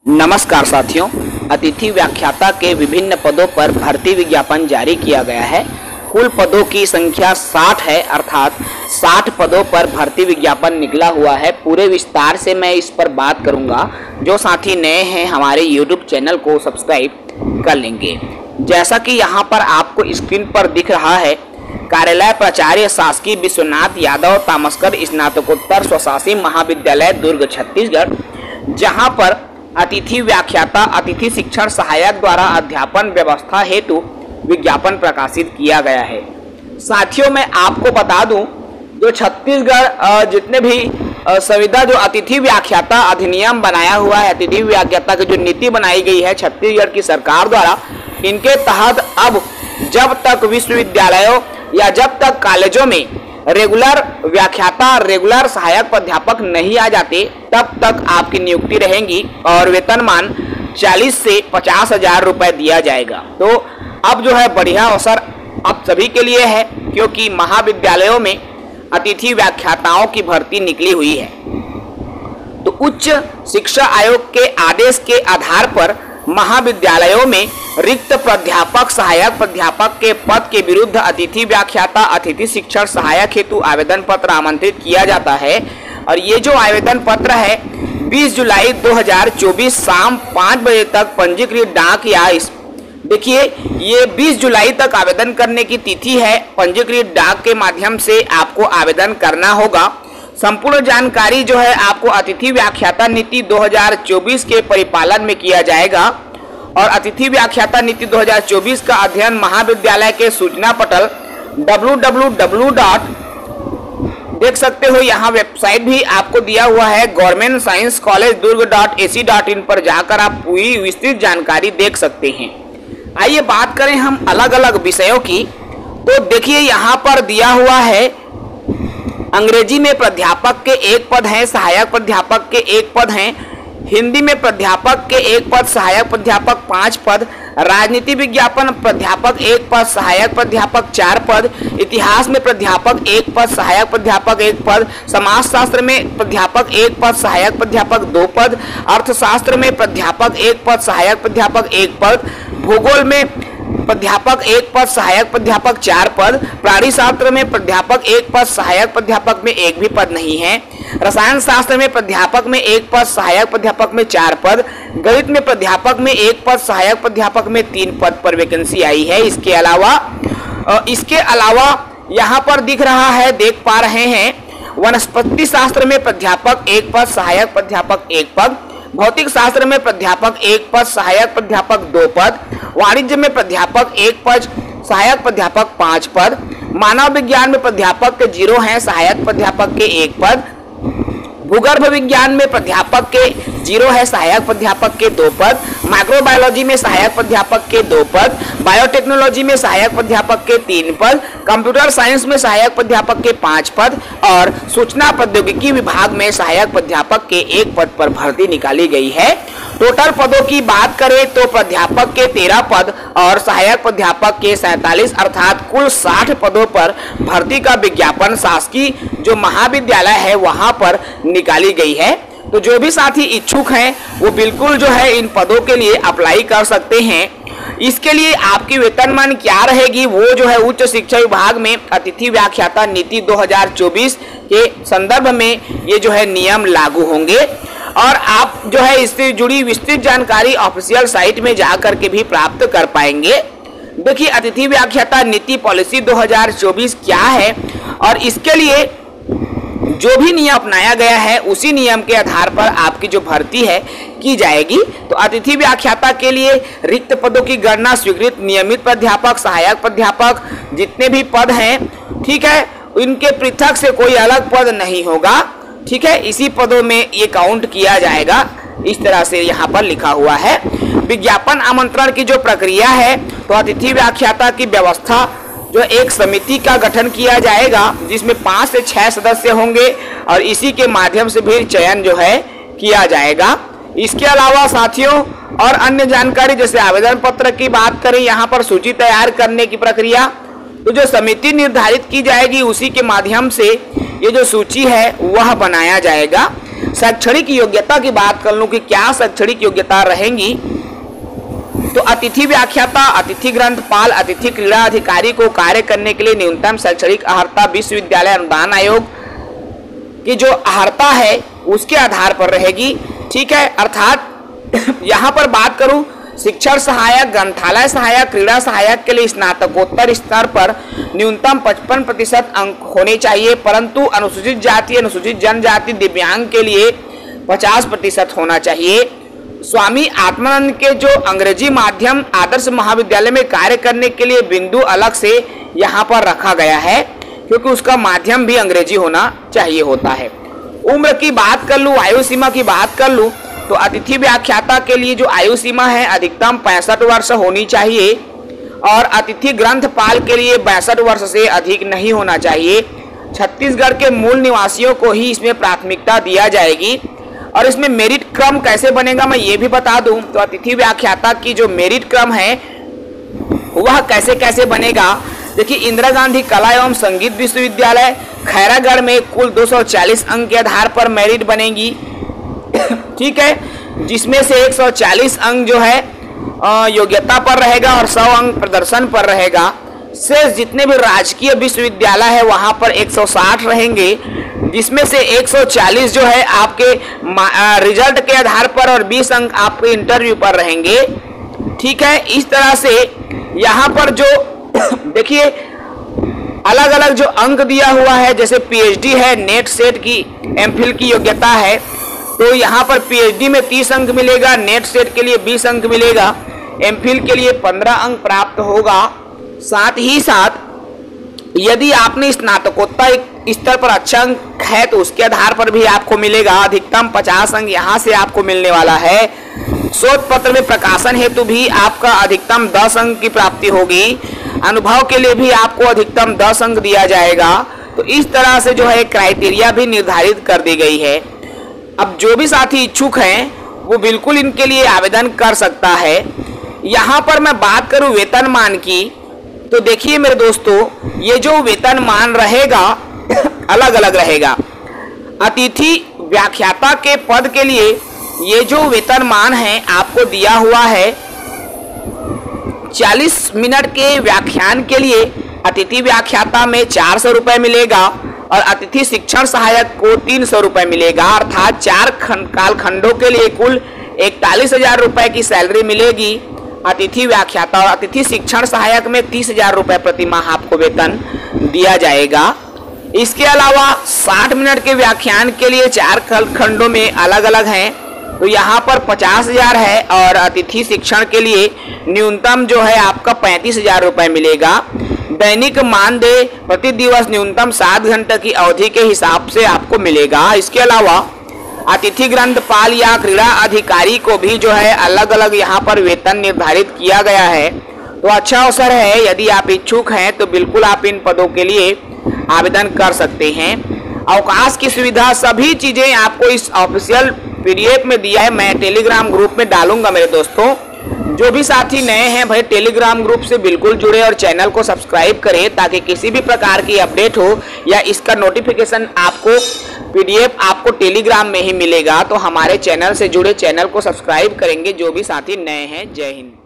नमस्कार साथियों, अतिथि व्याख्याता के विभिन्न पदों पर भर्ती विज्ञापन जारी किया गया है। कुल पदों की संख्या 60 है, अर्थात 60 पदों पर भर्ती विज्ञापन निकला हुआ है। पूरे विस्तार से मैं इस पर बात करूंगा। जो साथी नए हैं हमारे YouTube चैनल को सब्सक्राइब कर लेंगे। जैसा कि यहाँ पर आपको स्क्रीन पर दिख रहा है, कार्यालय प्राचार्य शासकीय विश्वनाथ यादव तामस्कर स्नातकोत्तर स्वशासी महाविद्यालय दुर्ग छत्तीसगढ़, जहाँ पर अतिथि व्याख्याता अतिथि शिक्षण सहायक द्वारा अध्यापन व्यवस्था हेतु विज्ञापन प्रकाशित किया गया है। साथियों, मैं आपको बता दूं, जो छत्तीसगढ़ जितने भी संविदा जो अतिथि व्याख्याता अधिनियम बनाया हुआ है, अतिथि व्याख्याता की जो नीति बनाई गई है छत्तीसगढ़ की सरकार द्वारा, इनके तहत अब जब तक विश्वविद्यालयों या जब तक कॉलेजों में रेगुलर व्याख्याता रेगुलर सहायक प्राध्यापक नहीं आ जाते, तब तक आपकी नियुक्ति रहेगी और वेतनमान 40 से 50 हजार रुपए दिया जाएगा। तो अब जो है बढ़िया अवसर अब सभी के लिए है, क्योंकि महाविद्यालयों में अतिथि व्याख्याताओं की भर्ती निकली हुई है। तो उच्च शिक्षा आयोग के आदेश के आधार पर महाविद्यालयों में रिक्त प्राध्यापक सहायक प्राध्यापक के पद के विरुद्ध अतिथि व्याख्याता अतिथि शिक्षण सहायक हेतु आवेदन पत्र आमंत्रित किया जाता है। और ये जो आवेदन पत्र है 20 जुलाई 2024 शाम 5 बजे तक पंजीकृत डाक या देखिए, ये 20 जुलाई तक आवेदन करने की तिथि है। पंजीकृत डाक के माध्यम से आपको आवेदन करना होगा। संपूर्ण जानकारी जो है आपको अतिथि व्याख्याता नीति 2024 के परिपालन में किया जाएगा। और अतिथि व्याख्याता नीति 2024 का अध्ययन महाविद्यालय के सूचना पटल www. देख सकते हो, यहाँ वेबसाइट भी आपको दिया हुआ है गवर्नमेंट साइंस कॉलेज दुर्ग.ac.in पर जाकर आप पूरी विस्तृत जानकारी देख सकते हैं। आइए बात करें हम अलग अलग विषयों की। तो देखिए, यहाँ पर दिया हुआ है अंग्रेजी में प्राध्यापक के 1 पद हैं, सहायक प्राध्यापक के 1 पद हैं। हिंदी में प्राध्यापक के 1 पद, सहायक प्राध्यापक 5 पद। राजनीति विज्ञापन प्राध्यापक 1 पद, सहायक प्राध्यापक 4 पद। इतिहास में प्राध्यापक 1 पद, सहायक प्राध्यापक 1 पद। समाजशास्त्र में प्राध्यापक 1 पद, सहायक प्राध्यापक 2 पद। अर्थशास्त्र में प्राध्यापक 1 पद, सहायक प्राध्यापक 1 पद। भूगोल में प्राध्यापक 1 पद, सहायक प्राध्यापक 4 पद। प्राणी शास्त्र में प्राध्यापक 1 पद, सहायक प्राध्यापक में 1 भी पद नहीं है। रसायन शास्त्र में प्राध्यापक में 1 पद, सहायक प्राध्यापक में 4 पद। गणित में प्राध्यापक में 1 पद, सहायक प्राध्यापक में 3 पद पर वैकेंसी आई है। इसके अलावा यहाँ पर दिख रहा है, देख पा रहे हैं, वनस्पति शास्त्र में प्राध्यापक 1 पद, सहायक प्राध्यापक 1 पद। भौतिक शास्त्र में प्राध्यापक 1 पद, सहायक प्राध्यापक 2 पद। वाणिज्य में प्राध्यापक 1 पद, सहायक प्राध्यापक 5 पद। मानव विज्ञान में प्राध्यापक के 0 हैं, सहायक प्राध्यापक के 1 पद। भूगर्भ विज्ञान में प्राध्यापक के 0 है, सहायक प्राध्यापक के 2 पद। माइक्रोबायोलॉजी में सहायक प्राध्यापक के 2 पद। बायोटेक्नोलॉजी में सहायक प्राध्यापक के 3 पद। कंप्यूटर साइंस में सहायक प्राध्यापक के 5 पद और सूचना प्रौद्योगिकी विभाग में सहायक प्राध्यापक के 1 पद पर भर्ती निकाली गई है। टोटल पदों की बात करें तो प्राध्यापक के 13 पद और सहायक प्राध्यापक के 47, अर्थात कुल 60 पदों पर भर्ती का विज्ञापन शासकीय जो महाविद्यालय है वहां पर निकाली गई है। तो जो भी साथी इच्छुक हैं वो बिल्कुल जो है इन पदों के लिए अप्लाई कर सकते हैं। इसके लिए आपकी वेतनमान क्या रहेगी, वो जो है उच्च शिक्षा विभाग में अतिथि व्याख्याता नीति 2024 के संदर्भ में ये जो है नियम लागू होंगे। और आप जो है इससे जुड़ी विस्तृत जानकारी ऑफिशियल साइट में जाकर के भी प्राप्त कर पाएंगे। देखिए, अतिथि व्याख्याता नीति पॉलिसी 2024 क्या है और इसके लिए जो भी नियम अपनाया गया है उसी नियम के आधार पर आपकी जो भर्ती है की जाएगी। तो अतिथि व्याख्याता के लिए रिक्त पदों की गणना स्वीकृत नियमित प्राध्यापक सहायक प्राध्यापक जितने भी पद हैं, ठीक है, इनके पृथक से कोई अलग पद नहीं होगा, ठीक है, इसी पदों में ये काउंट किया जाएगा। इस तरह से यहाँ पर लिखा हुआ है। विज्ञापन आमंत्रण की जो प्रक्रिया है, तो अतिथि व्याख्याता की व्यवस्था जो एक समिति का गठन किया जाएगा जिसमें 5 से 6 सदस्य होंगे और इसी के माध्यम से भी चयन जो है किया जाएगा। इसके अलावा साथियों और अन्य जानकारी जैसे आवेदन पत्र की बात करें, यहाँ पर सूची तैयार करने की प्रक्रिया, तो जो समिति निर्धारित की जाएगी उसी के माध्यम से ये जो सूची है वह बनाया जाएगा। शैक्षणिक योग्यता की बात कर लूं कि क्या शैक्षणिक योग्यता रहेंगी, तो अतिथि व्याख्याता, अतिथि ग्रंथपाल, अतिथि क्रीड़ा अधिकारी को कार्य करने के लिए न्यूनतम शैक्षणिक अर्हता विश्वविद्यालय अनुदान आयोग की जो अर्हता है उसके आधार पर रहेगी। ठीक है, अर्थात यहाँ पर बात करूं शिक्षण सहायक, ग्रंथालय सहायक, क्रीड़ा सहायक के लिए स्नातकोत्तर स्तर पर न्यूनतम 55% अंक होने चाहिए, परंतु अनुसूचित जाति, अनुसूचित जनजाति, दिव्यांग के लिए 50% होना चाहिए। स्वामी आत्मानंद के जो अंग्रेजी माध्यम आदर्श महाविद्यालय में कार्य करने के लिए बिंदु अलग से यहाँ पर रखा गया है, क्योंकि उसका माध्यम भी अंग्रेजी होना चाहिए होता है। उम्र की बात कर लूँ, आयु सीमा की बात कर लूँ, तो अतिथि व्याख्याता के लिए जो आयु सीमा है अधिकतम 65 वर्ष होनी चाहिए और अतिथि ग्रंथपाल के लिए 62 वर्ष से अधिक नहीं होना चाहिए। छत्तीसगढ़ के मूल निवासियों को ही इसमें प्राथमिकता दिया जाएगी। और इसमें मेरिट क्रम कैसे बनेगा मैं ये भी बता दूं, तो अतिथि व्याख्याता की जो मेरिट क्रम है वह कैसे कैसे बनेगा। देखिए, इंदिरा गांधी कला एवं संगीत विश्वविद्यालय खैरागढ़ में कुल 240 अंक के आधार पर मेरिट बनेगी। ठीक है, जिसमें से 140 अंक जो है योग्यता पर रहेगा और 100 अंक प्रदर्शन पर रहेगा। शेष जितने भी राजकीय विश्वविद्यालय है वहां पर 160 रहेंगे, जिसमें से 140 जो है आपके रिजल्ट के आधार पर और 20 अंक आपके इंटरव्यू पर रहेंगे। ठीक है, इस तरह से यहाँ पर जो देखिए अलग अलग जो अंक दिया हुआ है, जैसे पीएचडी है, नेट सेट की एमफिल की योग्यता है, तो यहाँ पर पीएचडी में 30 अंक मिलेगा, नेट सेट के लिए 20 अंक मिलेगा, एमफिल के लिए 15 अंक प्राप्त होगा। साथ ही साथ यदि आपने स्नातकोत्तर स्तर पर अच्छा अंक है तो उसके आधार पर भी आपको मिलेगा अधिकतम 50 अंक यहाँ से आपको मिलने वाला है। शोध पत्र में प्रकाशन हेतु भी आपका अधिकतम 10 अंक की प्राप्ति होगी। अनुभव के लिए भी आपको अधिकतम 10 अंक दिया जाएगा। तो इस तरह से जो है क्राइटेरिया भी निर्धारित कर दी गई है। अब जो भी साथी इच्छुक हैं वो बिल्कुल इनके लिए आवेदन कर सकता है। यहाँ पर मैं बात करूँ वेतनमान की, तो देखिए मेरे दोस्तों, ये जो वेतनमान रहेगा अलग अलग रहेगा। अतिथि व्याख्याता के पद के लिए ये जो वेतनमान है आपको दिया हुआ है, 40 मिनट के व्याख्यान के लिए अतिथि व्याख्याता में 400 रुपये मिलेगा और अतिथि शिक्षण सहायक को 300 रुपये मिलेगा। अर्थात 4 कालखंडों के लिए कुल 41,000 रुपये की सैलरी मिलेगी अतिथि व्याख्याता, और अतिथि शिक्षण सहायक में 30,000 रुपये प्रति माह आपको वेतन दिया जाएगा। इसके अलावा 60 मिनट के व्याख्यान के लिए 4 कालखंडों में अलग अलग हैं, तो यहाँ पर 50,000 है और अतिथि शिक्षण के लिए न्यूनतम जो है आपका 35,000 रुपये मिलेगा। दैनिक मानदेय प्रति दिवस न्यूनतम 7 घंटे की अवधि के हिसाब से आपको मिलेगा। इसके अलावा अतिथि ग्रंथपाल या क्रीड़ा अधिकारी को भी जो है अलग अलग यहाँ पर वेतन निर्धारित किया गया है। तो अच्छा अवसर है, यदि आप इच्छुक हैं तो बिल्कुल आप इन पदों के लिए आवेदन कर सकते हैं। अवकाश की सुविधा सभी चीज़ें आपको इस ऑफिशियल पीडीएफ में दिया है, मैं टेलीग्राम ग्रुप में डालूंगा। मेरे दोस्तों, जो भी साथी नए हैं भाई टेलीग्राम ग्रुप से बिल्कुल जुड़े और चैनल को सब्सक्राइब करें, ताकि किसी भी प्रकार की अपडेट हो या इसका नोटिफिकेशन आपको पीडीएफ आपको टेलीग्राम में ही मिलेगा। तो हमारे चैनल से जुड़े, चैनल को सब्सक्राइब करेंगे जो भी साथी नए हैं। जय हिंद।